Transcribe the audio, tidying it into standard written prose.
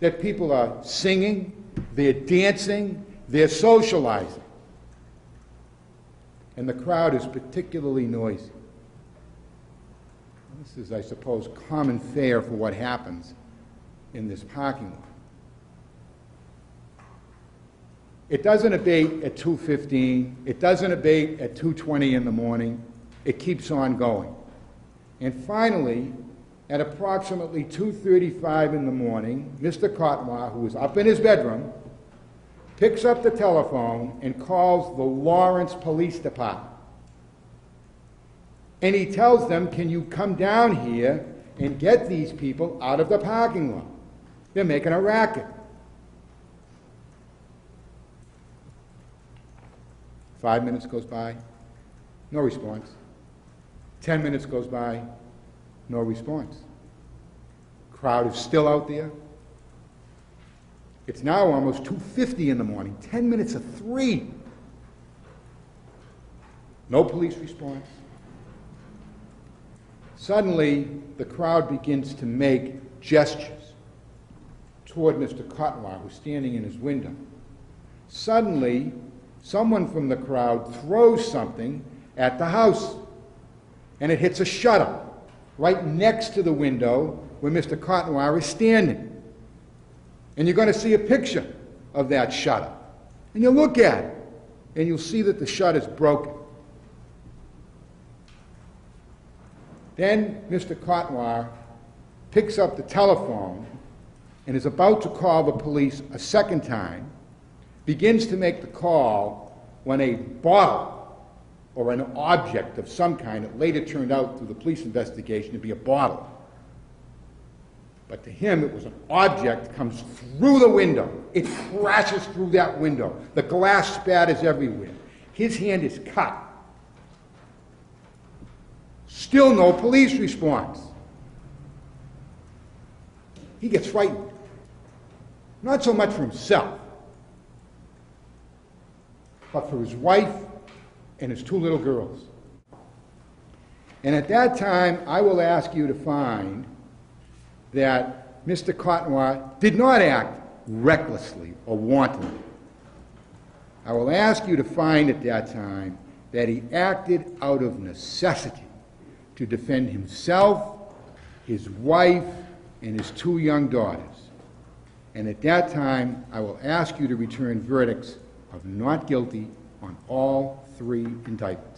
that people are singing, they're dancing, they're socializing. And the crowd is particularly noisy. This is, I suppose, common fare for what happens in this parking lot. It doesn't abate at 2:15. It doesn't abate at 2:20 in the morning. It keeps on going. And finally, at approximately 2:35 in the morning, Mr. Cotnoir, who is up in his bedroom, picks up the telephone and calls the Lawrence Police Department. And he tells them, can you come down here and get these people out of the parking lot? They're making a racket. 5 minutes goes by, no response. 10 minutes goes by, no response. Crowd is still out there. It's now almost 2:50 in the morning, 10 minutes of 3. No police response. Suddenly, the crowd begins to make gestures toward Mr. Cotnoir, who's standing in his window. Suddenly, someone from the crowd throws something at the house, and it hits a shutter right next to the window where Mr. Cotnoir is standing. And you're going to see a picture of that shutter. And you'll look at it, and you'll see that the shutter's broken. Then Mr. Cotnoir picks up the telephone and is about to call the police a second time, begins to make the call when a bottle or an object of some kind, it later turned out through the police investigation to be a bottle. But to him, it was an object, comes through the window. It crashes through that window. The glass spatters everywhere. His hand is cut. Still no police response. He gets frightened. Not so much for himself, but for his wife and his 2 little girls. And at that time, I will ask you to find that Mr. Cotnoir did not act recklessly or wantonly. I will ask you to find at that time that he acted out of necessity to defend himself, his wife, and his 2 young daughters. And at that time, I will ask you to return verdicts of not guilty on all 3 indictments.